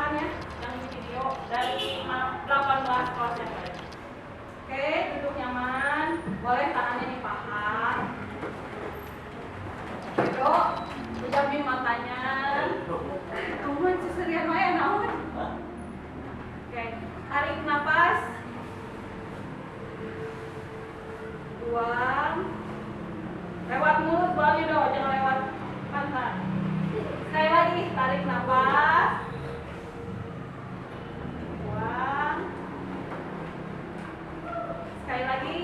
rasakan ya yang ini video dari 18 kelas yang lain. Oke, duduk nyaman, boleh tangannya di paha. Yuk, pejamkan matanya. Kamu masih serian wae naon? Oke, tarik napas. Buang. Lewat mulut boleh dong, jangan lewat pantat. Sekali lagi, tarik napas. Buang. Sekali lagi.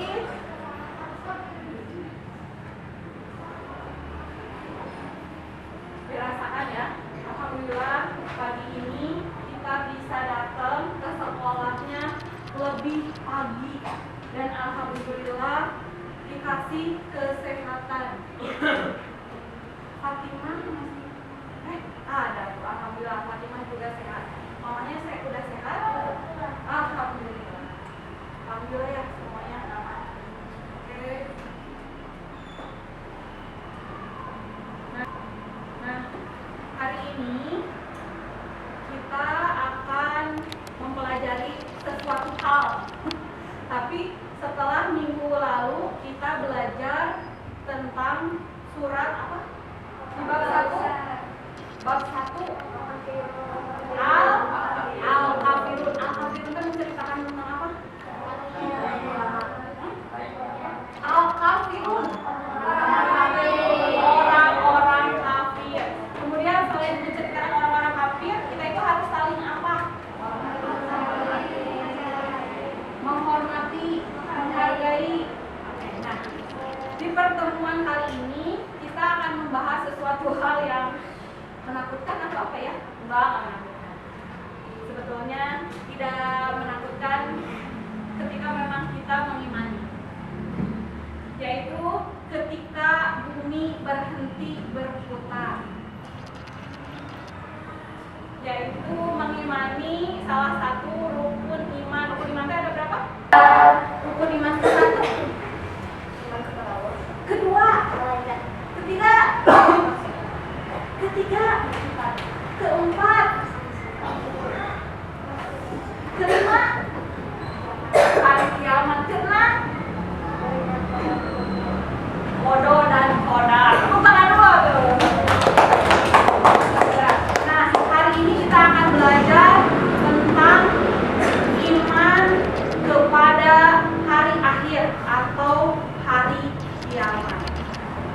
Dirasakan ya. Alhamdulillah pagi ini kita bisa datang ke sekolahnya lebih pagi dan alhamdulillah dikasih kesehatan. Fatimah masih ada tuh, alhamdulillah Fatimah juga sehat. Mamanya saya udah sehat. Alhamdulillah. Alhamdulillah ya semuanya aman. Oke. Nah, hari ini kita akan mempelajari sesuatu hal. Tapi setelah minggu lalu kita belajar tentang surat apa? Bab 1. Bab 1 Al-Kafirun. Al-Kafirun kan menceritakan tentang apa? Al-Kafirun. Orang-orang kafir. Kemudian selain menceritakan orang-orang kafir, kita itu harus saling apa? Menghormati, menghargai. Nah, di pertemuan kali ini kita akan membahas sesuatu hal yang menakutkan atau apa ya? Enggak menakutkan. Sebetulnya tidak menakutkan ketika memang kita mengimani. Yaitu ketika bumi berhenti berputar. Yaitu mengimani salah satu rukun iman. Rukun iman itu ada berapa? Rukun iman ke-1, kedua, ketiga, keempat, kelima, hari kiamat, keenam, bodoh dan kodar. Tangan dua tuh. Nah, hari ini kita akan belajar tentang iman kepada hari akhir atau hari kiamat.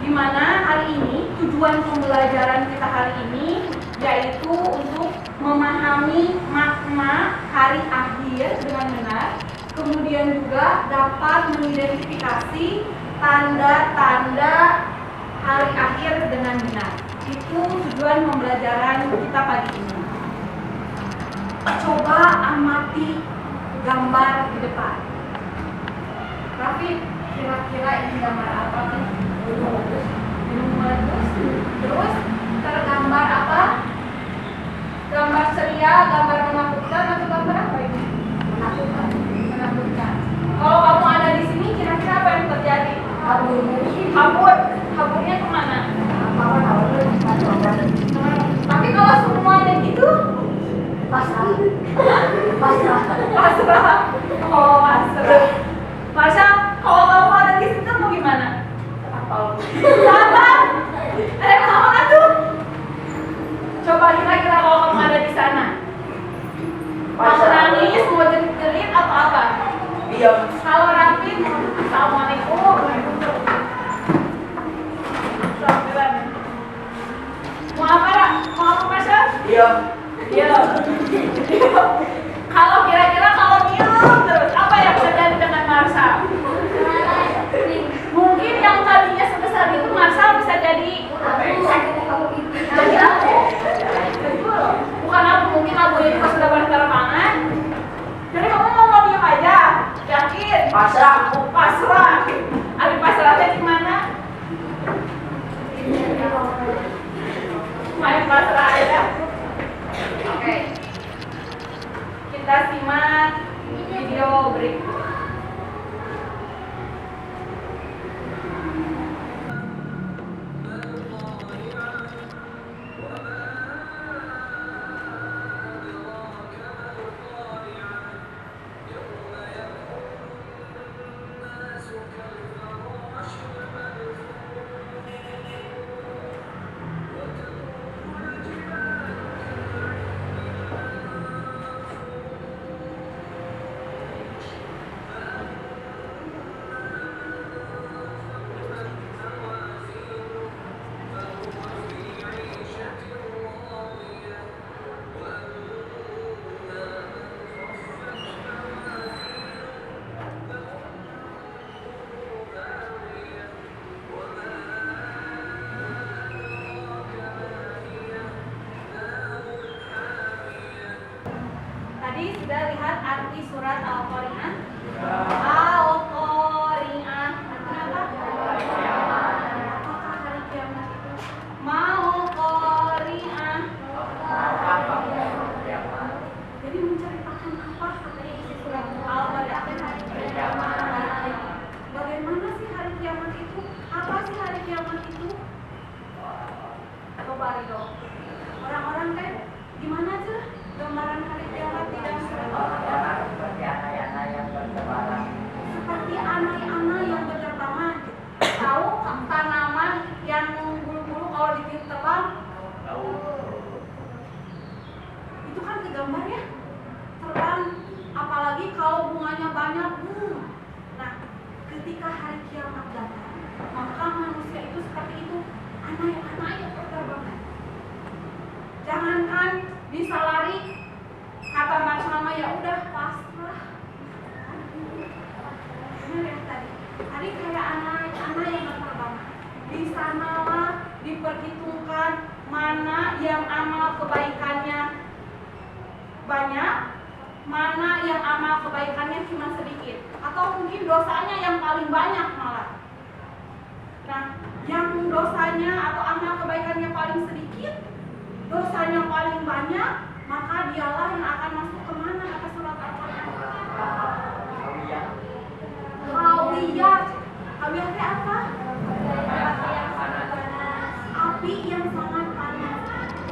Di mana hari ini tujuan pembelajaran kita hari ini yaitu untuk memahami makna hari akhir dengan benar, kemudian juga dapat mengidentifikasi tanda-tanda hari akhir dengan benar. Itu tujuan pembelajaran kita pagi ini. Coba amati gambar di depan. Raffi, kira-kira ini gambar apa nih? Gunung meletus. Terus tergambar apa? Gambar ceria, gambar menakutkan atau gambar apa ini? Menakutkan. Menakutkan. Kalau kamu ada di sini, kira-kira apa yang terjadi? Kaburnya kemana? Tapi kalau semuanya gitu, pasrah. Oh, pasrah. Masya, kalau kamu ada di situ mau gimana? Sabar. Ada kemana tuh? Coba kira-kira kalau kamu ada di sana. Mau nangis, mau jerit-jerit atau apa? Iya. Kalau Raffi, assalamualaikum. Mau apa, Ra? Mau apa, Masya? Iya. Kalau kira-kira kalau minum terus, apa yang terjadi dengan Marsha? Mungkin yang tadinya sebesar itu Marsha bisa jadi abu. Bukan abu, mungkin abunya juga sudah berterbangan. Jadi kamu mau diam aja? Yakin? Pasrah. Ada pasrahnya di mana? Main pasrah aja. Oke. Kita simak video berikut. lihat arti surat Al-Qari'ah? Al-Qari'ah. Kenapa? Apakah hari kiamat itu? Mal-Qari'ah. Jadi menceritakan apa katanya isi surat Al-Qari'ah? Hari kiamat. Bagaimana sih hari kiamat itu? Apa sih hari kiamat itu? Coba Rido. Orang-orang kan gimana aja gambaran hari kiamat di dalam surat Al-Qari'ah? Seperti anak-anak yang bertebaran. Seperti anak-anak yang berterbangan. Tahu tanaman yang bulu-bulu kalau ditiup terbang? Tahu. Itu kan kegambar ya, terbang. Apalagi kalau bunganya banyak. Nah, ketika hari kiamat datang, maka manusia itu seperti itu, anak-anak yang berterbangan. Jangankan bisa lari, kata Mas Mama ya udah pasrah. Benar ya tadi. Tadi kayak anak-anak yang berterbangan. Di sanalah diperhitungkan mana yang amal kebaikannya banyak, mana yang amal kebaikannya cuma sedikit, atau mungkin dosanya yang paling banyak malah. Nah, yang dosanya atau amal kebaikannya paling sedikit, dosanya paling banyak, maka dialah yang akan masuk kemana kata surat Al-Qari'ah? Hawiyah. Hawiyah itu apa? Api yang sangat panas.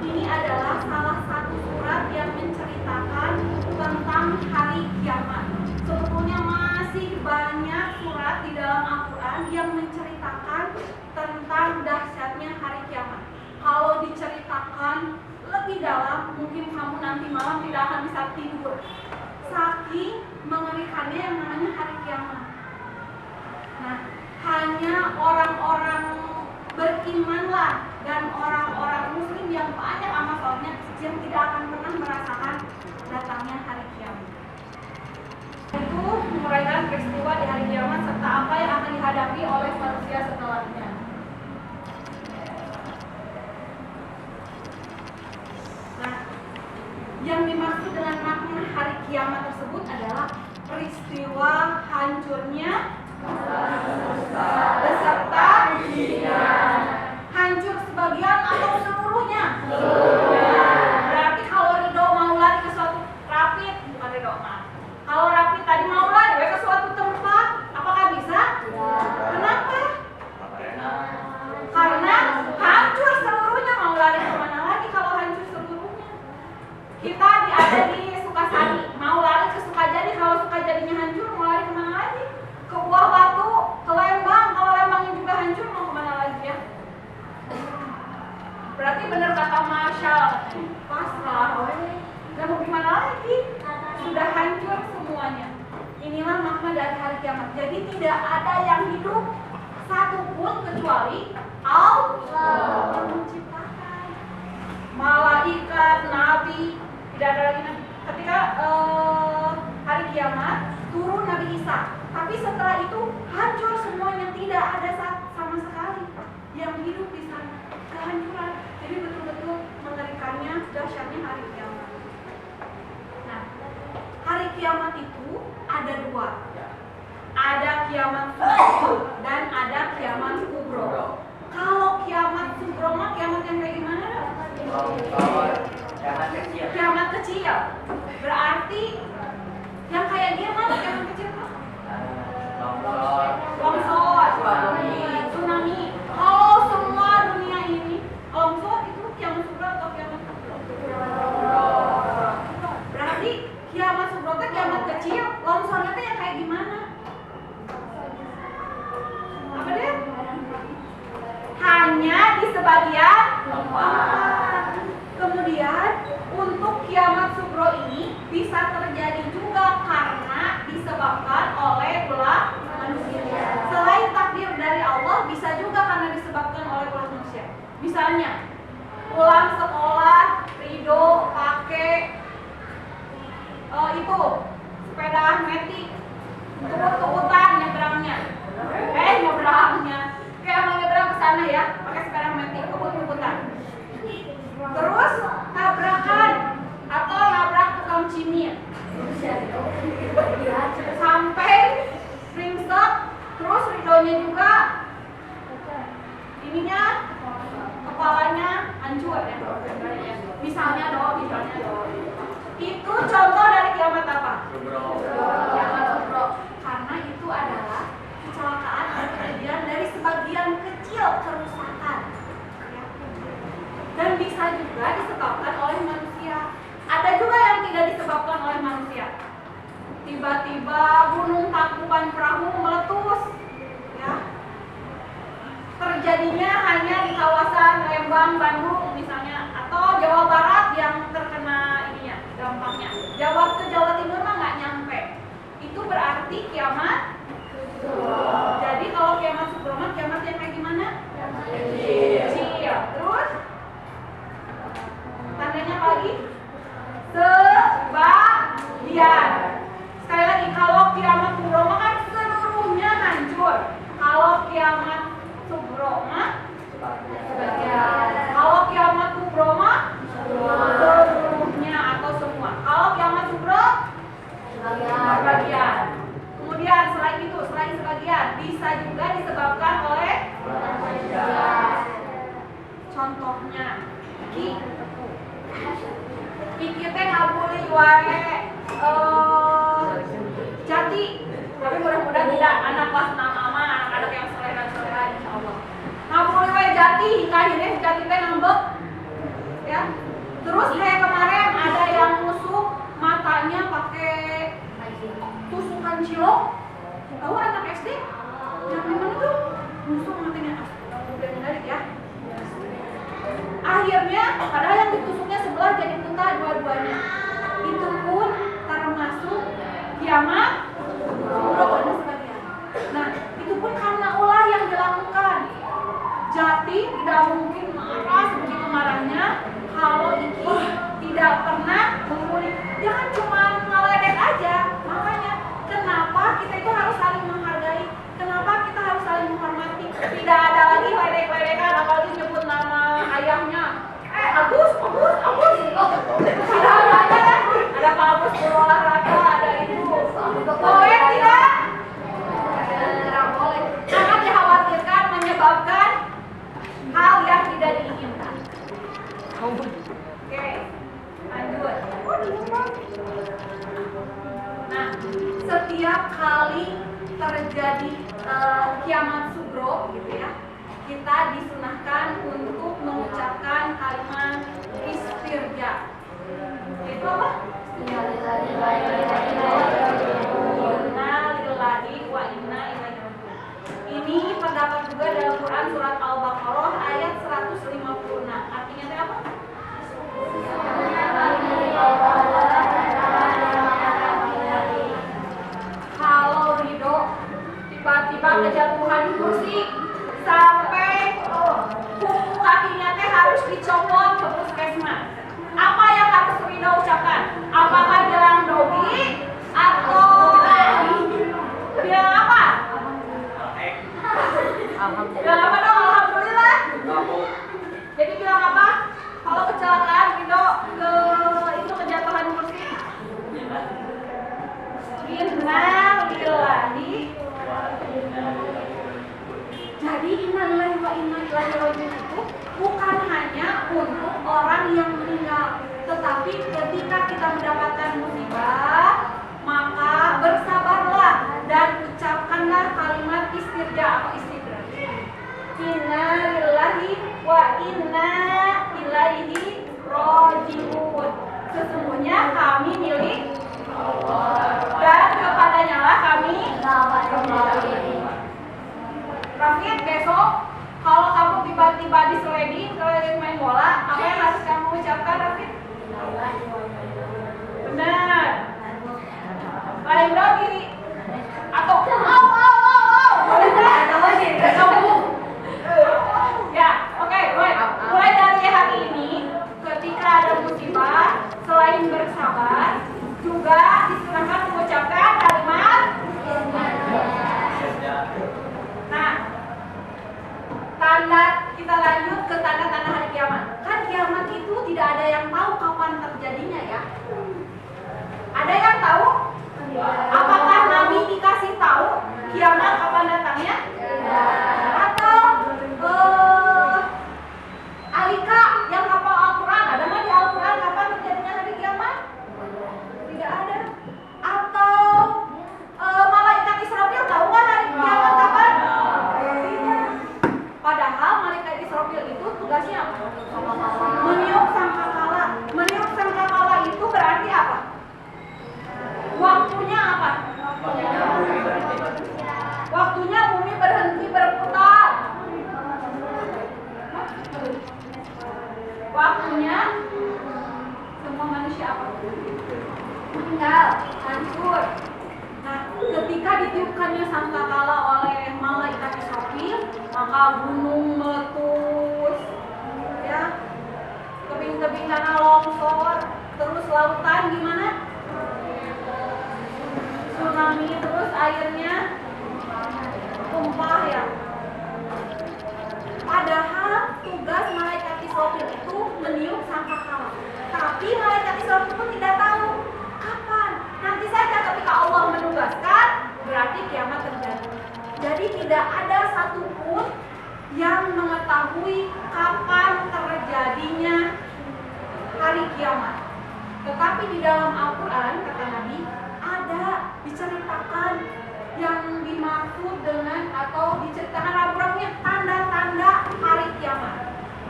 Ini adalah salah satu surat yang menceritakan tentang hari kiamat. Sebetulnya masih banyak surat di dalam Al-Quran yang menceritakan tentang dahsyatnya hari kiamat. Kalau diceritakan lebih dalam, mungkin kamu nanti malam tidak akan bisa tidur. Saking mengerikannya yang namanya hari kiamat. Nah, hanya orang-orang berimanlah dan orang-orang muslim yang banyak amal solehnya yang tidak akan pernah merasakan datangnya hari kiamat. Itu menguraikan peristiwa di hari kiamat serta apa yang akan dihadapi oleh manusia setelahnya. Nah, yang dimaksud dengan makna hari kiamat tersebut adalah peristiwa hancurnya beserta hancur sebagian atau seluruhnya. Berarti kalau Ridho mau lari ke suatu rapid, bukan Ridho mah. Kalau rapid tadi mau lari ke suatu tempat, apakah bisa? Kenapa? Karena hancur seluruhnya. Mau lari kemana lagi kalau hancur seluruhnya? Kita ada di Sukasari, mau lari ke Sukajadi, kalau Sukajadinya hancur, mau lari kemana lagi? Ke Buah Batu, ke Lembang, kalau Lembangnya juga hancur, mau kemana lagi ya? Berarti benar kata Masya, pasrah, dan mau gimana lagi? Sudah hancur semuanya. Inilah makna dari hari kiamat. Jadi tidak ada yang hidup satupun kecuali Allah yang menciptakan. Malaikat, nabi, tidak ada lagi nabi. Ketika hari kiamat turun Nabi Isa, tapi setelah itu hancur semuanya, tidak ada sama sekali yang hidup di sana. Kehancuran. Jadi betul-betul mengerikannya, dahsyatnya hari kiamat. Nah, hari kiamat itu ada dua. Ada kiamat sugro dan ada kiamat kubro. Kalau kiamat sugro mah kiamat yang kayak gimana? Kiamat kecil. Berarti yang kayak gimana kiamat kecil? Longsor, tsunami. Kalau semua dunia ini longsor itu kiamat sugro atau kiamat kubro? Berarti kiamat sugro itu kiamat kecil, longsornya itu yang kayak gimana? Apa deh? Hanya di sebagian tempat. Kemudian untuk kiamat sugro ini bisa terjadi juga karena disebabkan oleh ulah manusia. Selain takdir dari Allah, bisa juga karena disebabkan oleh ulah manusia. Misalnya, pulang sekolah, Ridho pakai itu sepeda metik, kebut-kebutan nyebrangnya. Kayak mau nyebrang ke sana ya, pakai sepeda metik, kebut-kebutan. Terus tabrakan atau nabrak tukang cimit. sampai ringsek, terus ridhonya juga ininya kepalanya hancur ya. Misalnya itu contoh dari kiamat apa? Kiamat kubro. Karena itu adalah kecelakaan atau kejadian dari sebagian kecil kerusakan ya. Dan bisa juga disebabkan oleh manusia. Ada juga yang tidak disebabkan oleh manusia. Tiba-tiba gunung Tangkuban Perahu meletus ya. Terjadinya hanya di kawasan Lembang, Bandung misalnya, atau Jawa Barat yang terkena ininya, dampaknya. Jawa Timur mah nggak nyampe. Itu berarti kiamat. Jadi kalau kiamat sugro mah kiamat yang kayak gimana? Kecil. Terus tandanya lagi sebagian. Sekali lagi, kalau kiamat kubro mah kan seluruhnya hancur. Kalau kiamat sugro mah sebagian. Kalau kiamat kubro mah seluruhnya atau semua. Kalau kiamat sugro sebagian. Kemudian selain sebagian bisa juga disebabkan oleh contohnya Iki teh ngabuli wae Jati, tapi mudah-mudahan tidak anak kelas 6 ama, anak-anak yang soleh dan soleha insyaallah. Ngabuli wae Jati, hingga akhirnya Jati teh ngambek ya. Terus kayak kemarin ada yang nusuk matanya pakai tusukan cilok. Tahu anak SD? Yang memang itu nusuk matanya. Udah menarik ya. Akhirnya padahal yang ditusuknya sebelah jadi buta dua-duanya. Itu pun termasuk kiamat kubro ada sebagian. Nah, itu pun karena ulah yang dilakukan. Jati tidak mungkin marah sebegitu marahnya kalau Iki tidak pernah mengulik. Jangan cuma ngeledek aja. Makanya kenapa kita itu harus saling menghargai? Kenapa kita harus saling menghormati? Tidak ada lagi ledek-ledekan, apalagi nyebut nama ayahnya. Agus. Tidak ada ya. Ada Pak Agus guru olahraga, ada Ibu. Boleh tidak? Tidak boleh. Sangat dikhawatirkan menyebabkan hal yang tidak diinginkan. Oke, lanjut. Nah, setiap kali terjadi kiamat sugro gitu ya, kita disunahkan untuk mengucapkan kalimat istirja. Itu apa? Inna lillahi wa inna ilaihi raji'un. Ini terdapat juga dalam Quran surat Al-Baqarah ayat 156. Artinya itu apa? Kalau ridho tiba-tiba kejatuhan kursi sampai kuku kakinya teh harus dicopot ke puskesmas. Apa yang harus ridho ucapkan? Apakah bilang dogi atau bilang apa? Bilang apa dong? Alhamdulillah. Jadi bilang apa? Kalau kecelakaan ridho itu kejatuhan kursi. Innalillahi. Jadi innalillahi wa inna ilaihi raji'un itu bukan hanya untuk orang yang meninggal, tetapi ketika kita mendapatkan musibah, maka bersabarlah dan ucapkanlah kalimat istirja atau istidraj. Innalillahi wa inna ilaihi raji'un. Sesungguhnya kami milik Allah dan kepadanya lah kami kembali. Rafid, besok kalau kamu tiba-tiba diseleding main bola, apa yang harus kamu ucapkan, Rafid? Benar. Paling dong kiri atau boleh nggak? Kamu ya, oke, mulai dari hari ini ketika ada musibah, selain bersabar juga disilakan mengucapkan kalimat. Nah, tanda kita lanjut ke tanda-tanda hari kiamat. Kan kiamat itu tidak ada yang tahu kapan terjadinya ya. Ada yang tahu apa? Waktunya bumi berhenti berputar. Waktunya bumi berhenti berputar. Waktunya semua manusia apa? Meninggal, hancur. Nah, ketika ditiupkannya sangkakala oleh malaikat Israfil, maka gunung meletus, ya, tebing-tebing tanah longsor, terus lautan gimana? Tsunami, terus airnya tumpah ya. Padahal tugas malaikat Israfil itu meniup sangkakala. Tapi malaikat Israfil pun tidak tahu kapan. Nanti saja ketika Allah menugaskan, berarti kiamat terjadi. Jadi tidak ada satupun yang mengetahui kapan terjadinya hari kiamat. Tetapi di dalam Al-Quran, kata Nabi, ada diceritakan yang dimaksud dengan atau diceritakan Al-Qurannya tanda-tanda hari kiamat.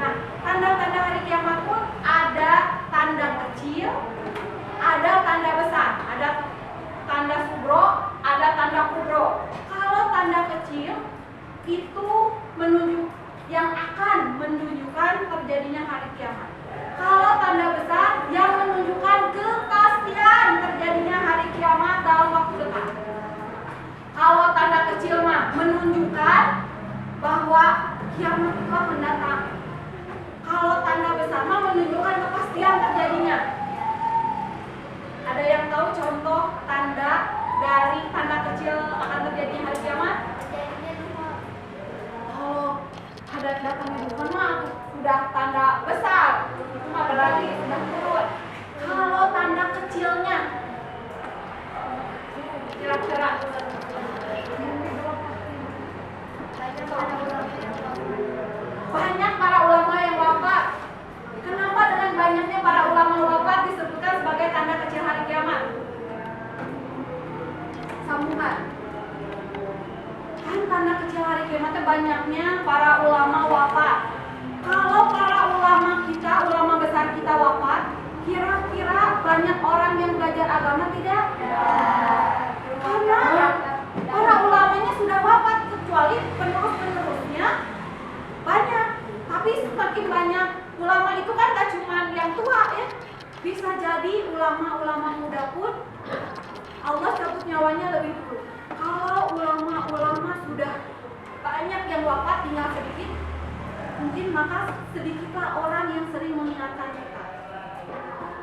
Nah, tanda-tanda hari kiamat pun ada tanda kecil, ada tanda besar, ada tanda subro, ada tanda kubro. Kalau tanda kecil itu yang akan menunjukkan terjadinya hari kiamat. Kalau tanda besar yang menunjukkan kepastian terjadinya hari kiamat dalam waktu dekat. Kalau tanda kecil mah menunjukkan bahwa kiamat itu akan datang. Kalau tanda besar mah menunjukkan kepastian terjadinya. Ada yang tahu contoh tanda dari tanda kecil akan terjadinya hari kiamat? Kalau ada datangnya Tuhan mah sudah tanda besar, itu mah berarti sudah turun. Kalau tanda kecilnya, kira-kira banyak para ulama yang wafat. Kenapa dengan banyaknya para ulama wafat disebutkan sebagai tanda kecil hari kiamat? Sambungan. Kan tanda kecil hari kiamatnya banyaknya para ulama wafat. Kalau para ulama kita, ulama besar kita wafat, kira-kira banyak orang yang belajar agama tidak? Karena para ulamanya sudah wafat, kecuali penerus-penerusnya banyak. Tapi semakin banyak ulama itu kan gak cuma yang tua ya. Bisa jadi ulama-ulama muda pun Allah cabut nyawanya lebih dulu. Kalau ulama-ulama sudah banyak yang wafat tinggal sedikit, mungkin maka sedikitlah orang yang sering mengingatkan kita.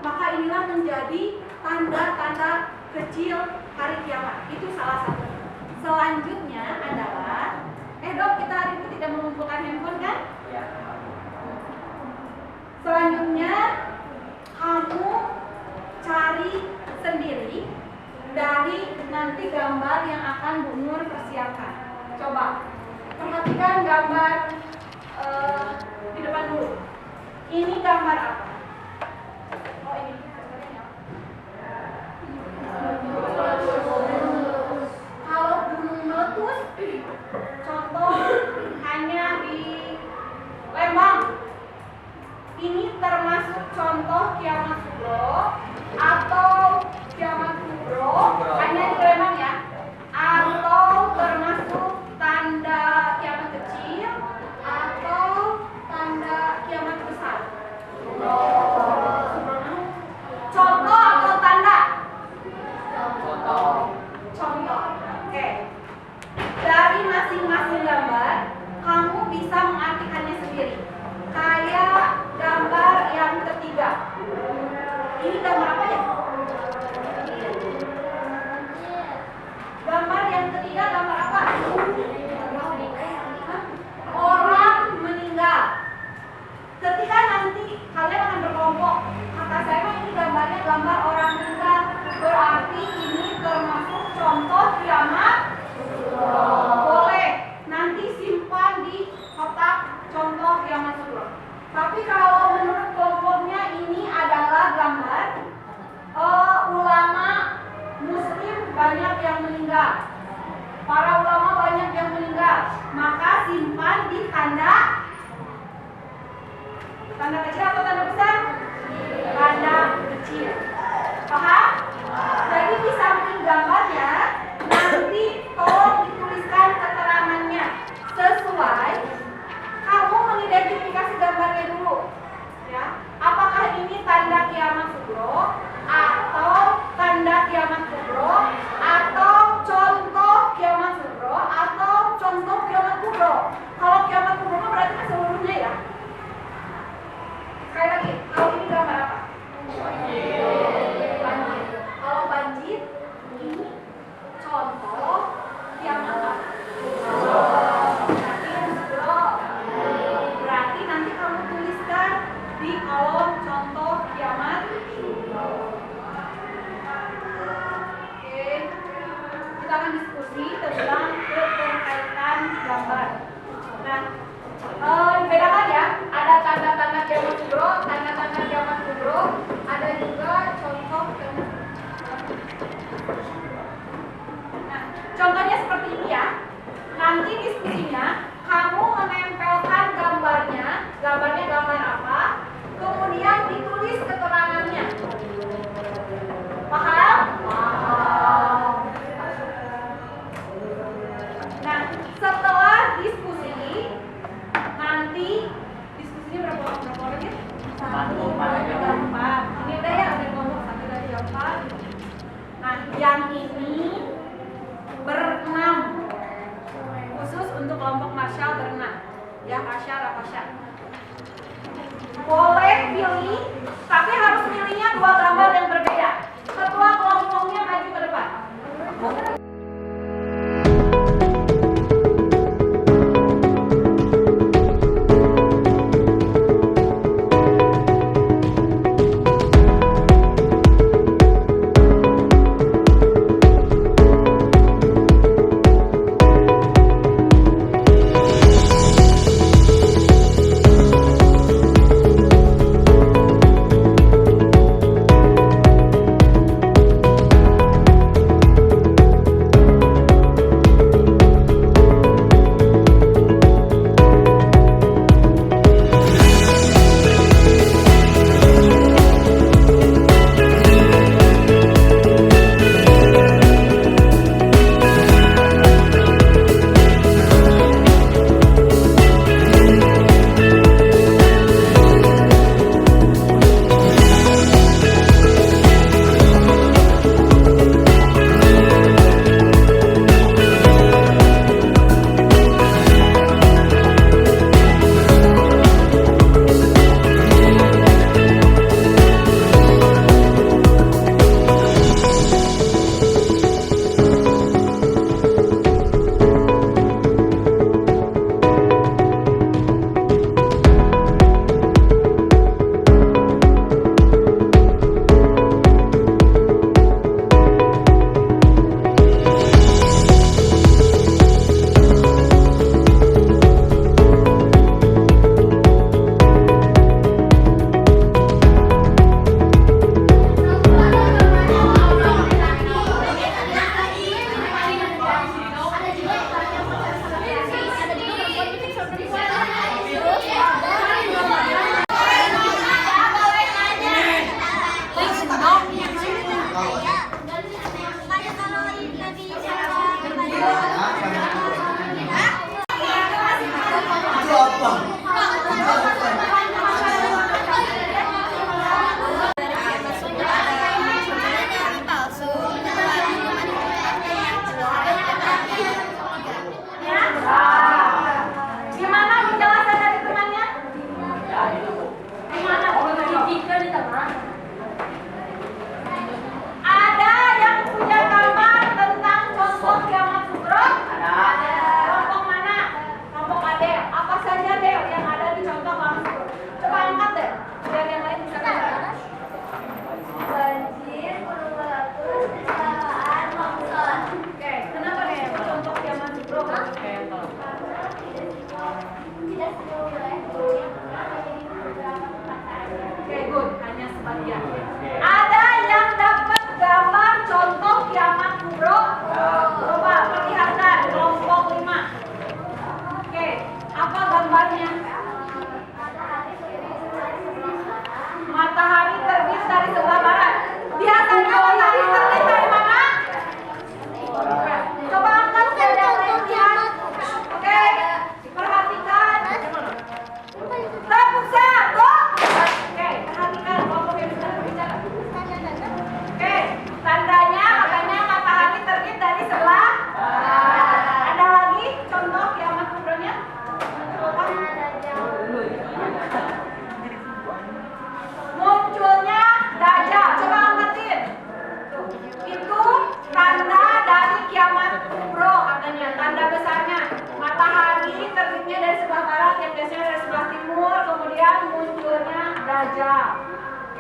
Maka inilah menjadi tanda-tanda kecil hari kiamat. Itu salah satu. Selanjutnya adalah Dok, kita hari ini tidak mengumpulkan handphone kan? Ya. Selanjutnya kamu cari sendiri dari nanti gambar yang akan Bu Nur persiapkan. Coba perhatikan gambar di depan dulu. Ini gambar apa? Oh ini. Kalau gunung meletus, contoh hanya di Lembang. Ini termasuk contoh kiamat kubro atau kiamat kubro hanya di Lembang ya? Atau termasuk tanda kiamat kecil atau tanda kiamat besar? Contoh atau tanda? Contoh. Oke. Dari masing-masing gambar, kamu bisa mengartikannya sendiri. Kayak gambar yang ketiga. Ini gambar apa ya? Gambar yang ketiga gambar apa? Orang meninggal. Ketika nanti kalian akan berkelompok, kata saya ini gambarnya gambar orang meninggal. Berarti ini termasuk contoh kiamat. Boleh nanti simpan di kotak contoh kiamat kubro. Tapi kalau menurut kelompoknya ini adalah gambar ulama muslim banyak yang meninggal. Para ulama banyak yang meninggal. Maka simpan di tanda kecil atau tanda besar? Tanda kecil. Paham? Jadi di samping gambarnya menciptakan diskusi tentang keterkaitan gambar. Nah, dibedakan ya, ada tanda-tanda kiamat kubro, tanda-tanda kiamat kubro, ada juga contoh kiamat. Nah, contohnya seperti ini ya. Nanti diskusinya, kamu menempelkan gambarnya gambar apa, kemudian ditulis keterangannya. Paham? Paham. Nah, setelah diskusi, nanti diskusinya berapa orang ya? 4. Ini udah ya, ada kelompok 1 dari 4. Nah, yang ini berenam, khusus untuk kelompok Marshall berenam. Ya, Rasha. Boleh pilih, tapi harus pilihnya 2 gambar yang berbeda. Ketua kelompoknya maju ke depan.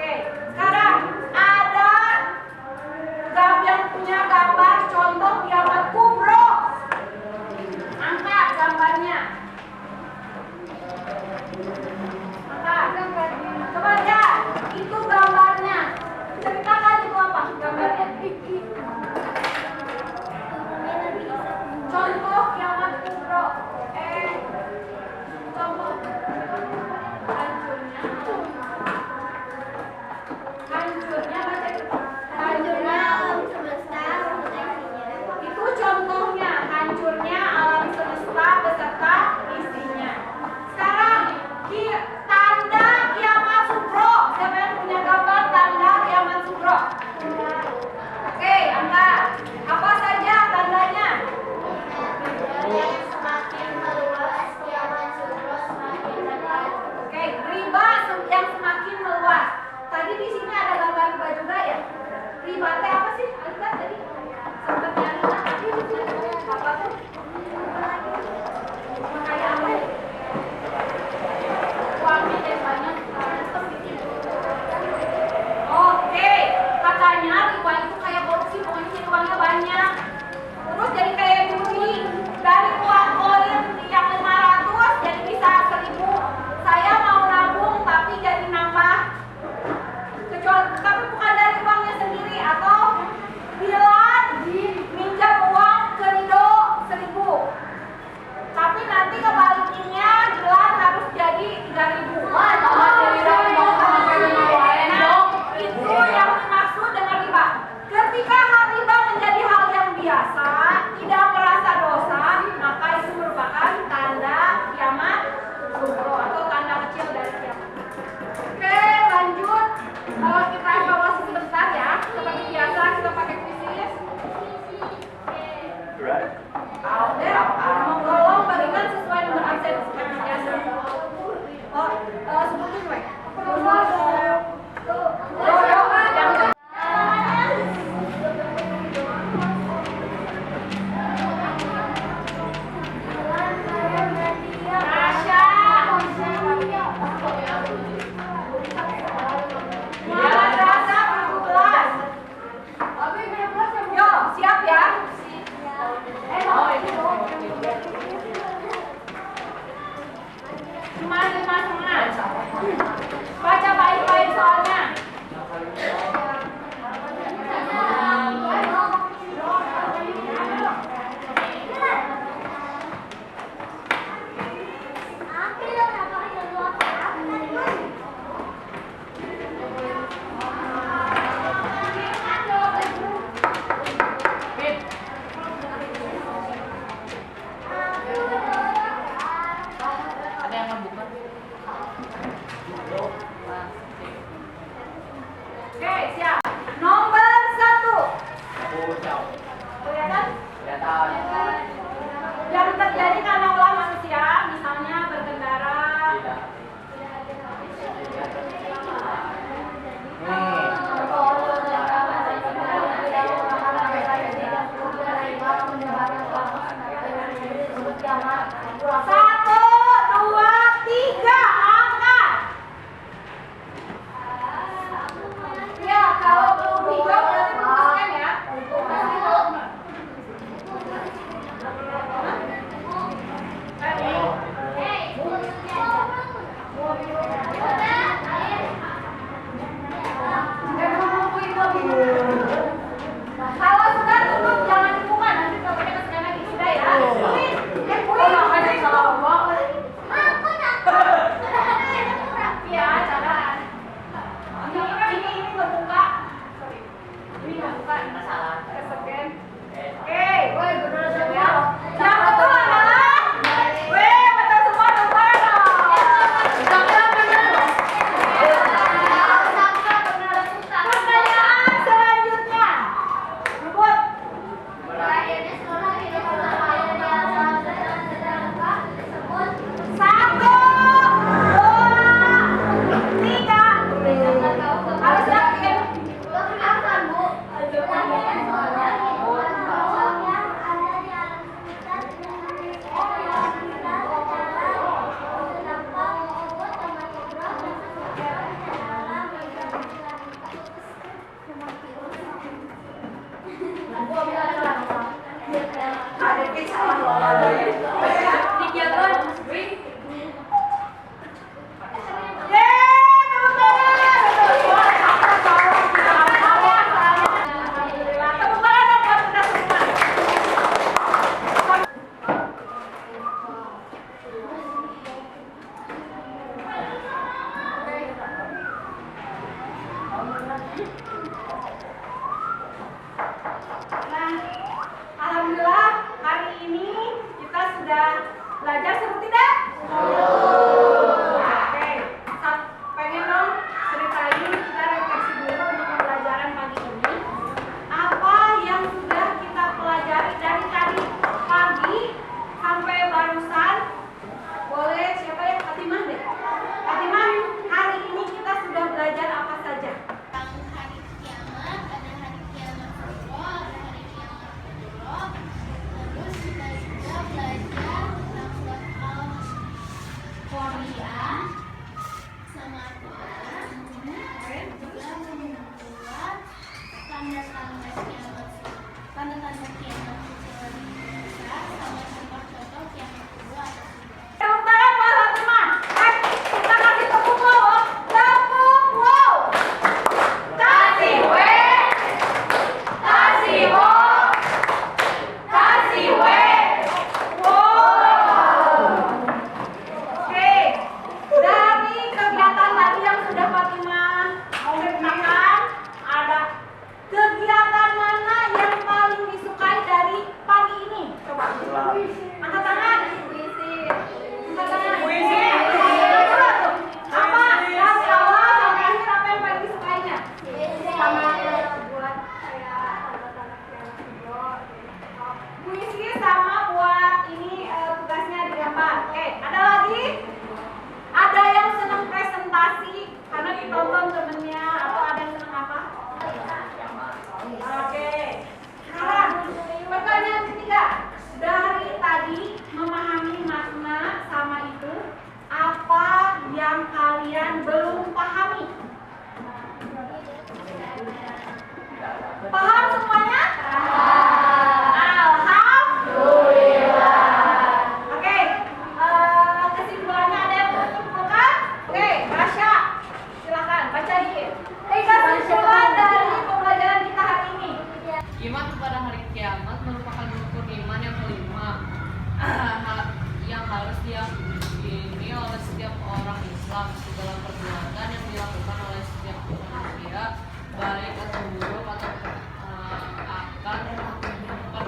Oke, sekarang ada yang punya gambar contoh kiamat Tolong bagikan sesuai nomor absen seperti biasa. Oh, sebutin weh. Yo, siap ya?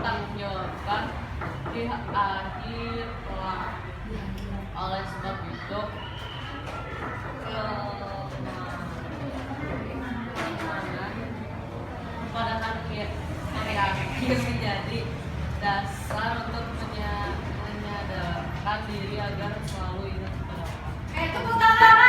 dipertanggungjawabkan di akhir kelak. Oleh sebab itu, keimanan pada hari akhir menjadi dasar untuk menyadarkan diri agar selalu ingat kepada Allah. Tepuk tangan.